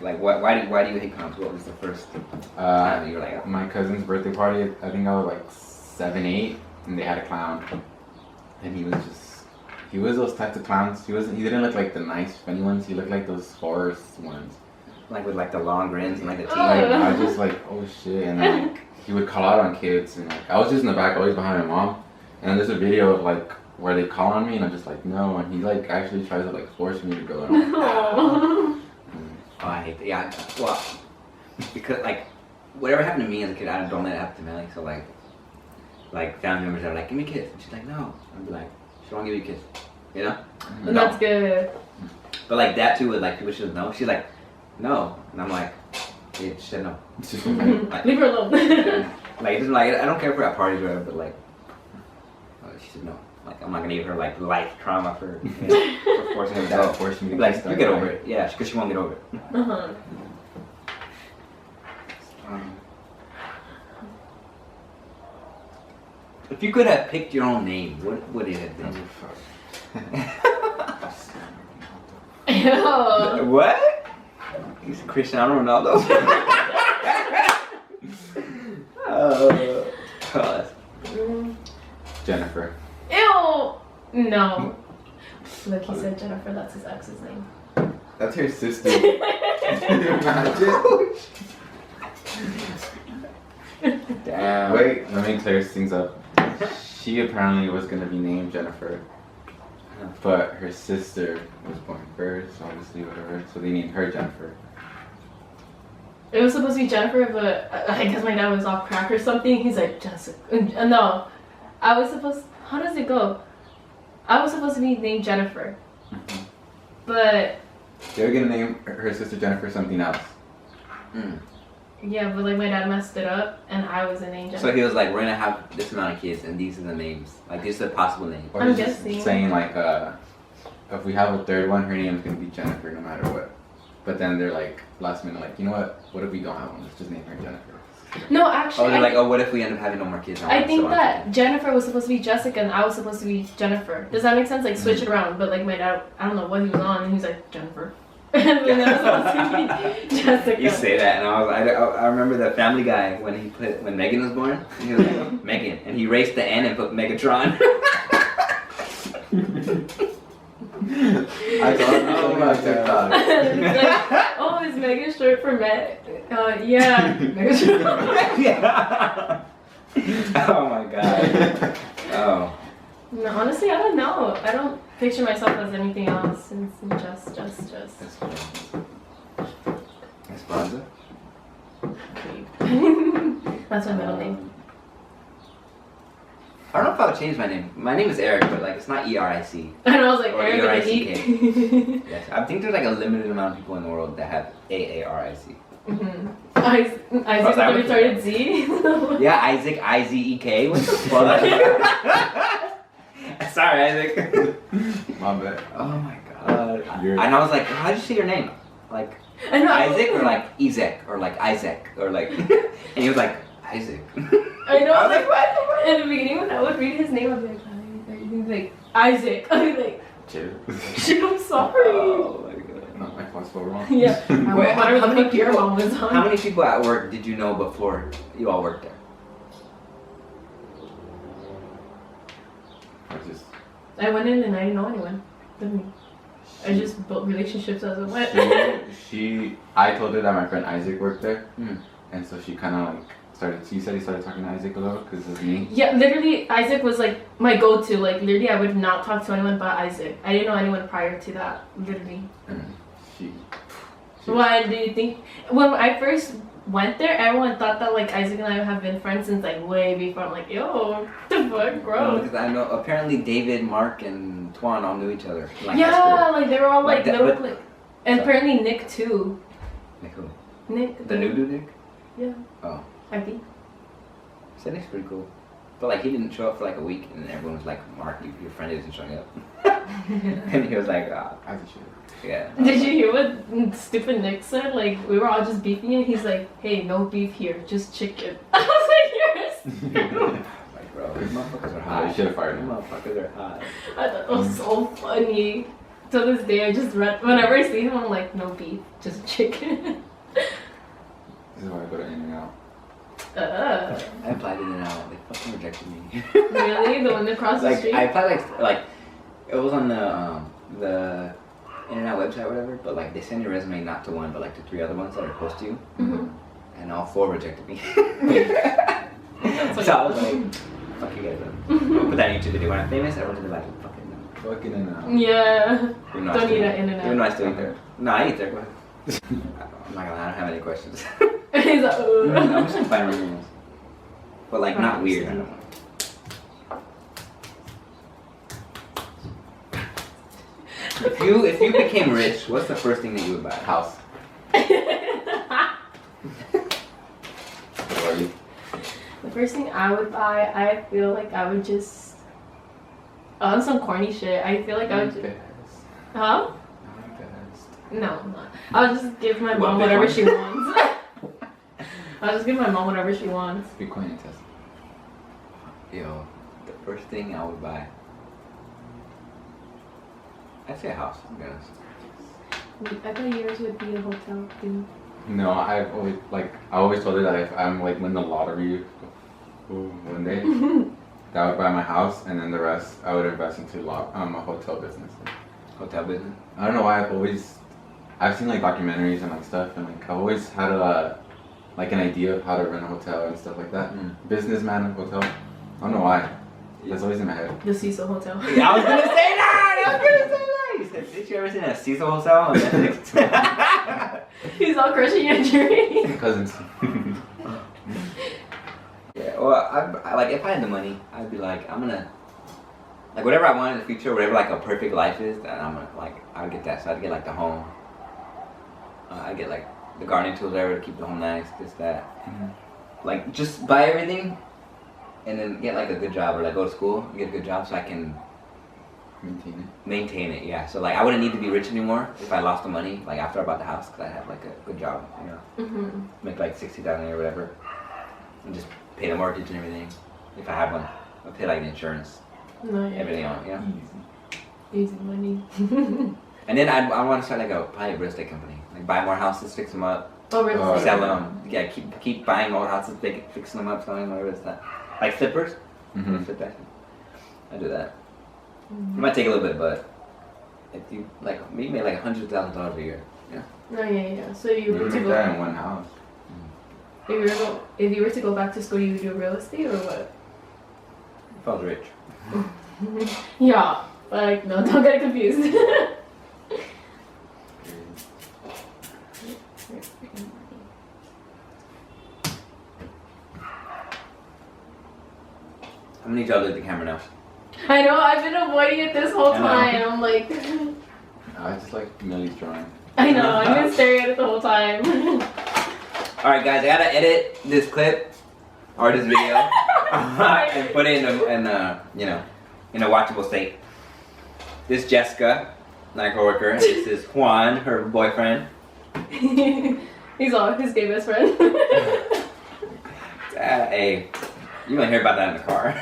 Like, why do you hate clowns? What was the first time that you were like, oh, My cousin's birthday party, I think I was like 7, 8, and they had a clown. And he was just he was those types of clowns. He didn't look like the nice, funny ones. He looked like those horror ones. Like with like the long grins and like the teeth. Like, I was just like, oh shit, and then like, he would call out on kids, and like I was just in the back, always behind my mom, and then there's a video of like where they call on me, and I'm just like no, and he like actually tries to like force me to go. And I'm like, Oh. Oh, I hate that. Yeah, well, because like whatever happened to me as a kid, I don't let it happen to Melly. So like family members are like, give me a kiss, and she's like, no. I'd be like, she won't give you a kiss, you know? And that's good. But like that too with like people she doesn't know. She's like, no, and I'm like, yeah, she said no. Like, Leave her alone. like it doesn't like I don't care if we're at parties or whatever, but like she said no. Like I'm not gonna give her like life trauma for, you know, for forcing her to force me to like kiss you that get guy. over it. Yeah, because she won't get over it. Uh-huh. If you could have picked your own name, what would it have been? Ew. What? He's Cristiano Ronaldo. Oh, God. Jennifer. Ew. No. Look, he said Jennifer. That's his ex's name. That's her sister. Imagine. Damn. Wait, let me clear things up. She apparently was gonna be named Jennifer, but her sister was born first, obviously, whatever. So they named her Jennifer. It was supposed to be Jennifer, but I guess my dad was off crack or something. He's like, Jessica. No. I was supposed. How does it go? I was supposed to be named Jennifer. Mm-hmm. But. They were gonna name her sister Jennifer something else. Mm. Yeah, but like my dad messed it up and I was a name Jennifer. So he was like, we're gonna have this amount of kids and these are the names. Like, these are the possible names. Or I'm he's just guessing. saying like, if we have a third one, her name is gonna be Jennifer no matter what. But then they're like, last minute, like, you know what? What if we don't have one? Let's just name her Jennifer. No, Oh, actually. they're like, oh, what if we end up having no more kids? I think that Jennifer was supposed to be Jessica and I was supposed to be Jennifer. Does that make sense? Like switch it around. But like my dad, I don't know what he was on and he's like, Jennifer. And then I was supposed to be Jessica. You say that, and I remember the Family Guy when Megan was born. He was like Megan, and he erased the N and put Megatron. I thought about TikTok. Like, oh, is Megan short for Meg? Yeah, Megatron. Yeah. Oh my god. Oh. No, honestly, I don't know. I don't picture myself as anything else. It's just. Esperanza? That's my middle name. I don't know if I would change my name. My name is Eric, but like it's not E-R-I-C. And I was like, Or Eric with a E-R-I-C-K. E. Yes, I think there's like a limited amount of people in the world that have A-A-R-I-C. Isaac with the retarded Z. Yeah, Isaac, I-Z-E-K. What the fuck? Sorry, Isaac. My bad. Oh my god. You're- And I was like, how'd you say your name? Like I know. Isaac or like Ezek or like Isaac or like and he was like Isaac. I know. I was Like like, what? In the beginning, when I would read his name, I'd be like, he's like Isaac. I'd be like, Chill. shit, I'm sorry. Oh my god. Not my fault, so wrong. Yeah. Wait, Whatever how the many fuck your people- mom was on. How many people at work did you know before you all worked there? I went in and I didn't know anyone. Didn't I just built relationships as it went. I told her that my friend Isaac worked there, Mm. and so she kind of like he said he started talking to Isaac a little because of me. Yeah, literally, Isaac was like my go-to. Like, literally, I would not talk to anyone but Isaac. I didn't know anyone prior to that, literally. And she Why do you think? When I first went there, everyone thought that like Isaac and I have been friends since like way before. I'm like, yo, what the fuck, bro? Because I know apparently David, Mark, and Twan all knew each other. Like high Yeah, like they were all Like like that, little but- clique. And apparently Nick too. school. Like who? Nick. The new dude, Nick? Yeah. Oh. I think. So Nick's pretty cool. But like he didn't show up for like a week, and then everyone was like, "Mark, your friend isn't showing up." And he was like, "Ah, Isaac should. yeah." Did you hear what stupid Nick said? Like, we were all just beefing and he's like, hey, no beef here, just chicken. I was like, you're Like, bro, these motherfuckers are You hot. should have fired These him. motherfuckers are hot. I thought that was so funny. To this day, I just read, whenever I see him, I'm like, no beef, just chicken. This is why I go to In-N-Out. I applied in and out. They fucking rejected me. Really? The one across the Like street? I applied like It was on the internet website or whatever, but like they send your resume not to one, but like to 3 other ones that are close to you, and all 4 rejected me. So I was like, fuck you guys. Put that YouTube video. When I'm famous, everyone's gonna be like, fucking no. Fucking in out. Yeah. Even though I Don't still- eat it in and Even though I out. still eat there. No, I eat there. Go ahead. I'm not gonna lie, I don't have any questions. He's like, "Ugh." I'm just gonna find random ones. But like not weird. I don't know. If you became rich, what's the first thing that you would buy? House. What are you? The first thing I would buy, I feel like I would just on some corny shit. I feel like I would. Huh? No, I'm not. I'll just give my mom What, whatever Bitcoin? she wants. I'll just give my mom whatever she wants. Bitcoin and Tesla. Yo, the first thing I would buy. I'd say a house, to be honest. I thought yours would be a hotel too. No, I always told her that if I'm like win the lottery one day, that I would buy my house, and then the rest I would invest into a hotel business. Hotel business? I don't know why I've seen like documentaries and like stuff, and like I've always had like an idea of how to run a hotel and stuff like that. Businessman of hotel. I don't know why. That's always in my head. The Cecil Hotel. Yeah, I was gonna say that! You said, did you ever see that Cecil Hotel on Netflix? He's all crushing your dream. Cousins. Yeah, well, I like if I had the money, I'd be like, I'm gonna like whatever I want in the future, whatever like a perfect life is, then I'm gonna like I'd get that. So I'd get like the home. I'd get like the gardening tools, whatever, to keep the home nice, this, that. Like just buy everything, and then get like a good job or like go to school and get a good job so I can maintain it. Yeah. So like I wouldn't need to be rich anymore if I lost the money like after I bought the house, because I had like a good job, you know, make like 60,000 a year or whatever, and just pay the mortgage and everything. If I have one, I'll pay like the insurance, everything on it, you know. Easy money. And then I want to start like a private real estate company, like buy more houses, fix them up, Oh, really? sell them. Yeah, keep buying more houses, fixing them up, selling them, whatever it's that. Like flippers. Flip that. I do that. It might take a little bit, but if you like, maybe make like $100,000 a year. Yeah. Oh yeah. So you were You to make go. that in one house. If you were to go back to school, you would do real estate or what? If I was rich. Yeah. Like no, don't get confused. I'm gonna need y'all to look at the camera now. I know. I've been avoiding it this whole I know. time. I'm like. I just like Millie's drawing. I know. I've been staring at it the whole time. All right, guys, I gotta edit this clip or this video and put it in a watchable state. This is Jessica, my coworker. And this is Juan, her boyfriend. He's all his gay best friend. Hey, you might hear about that in the car.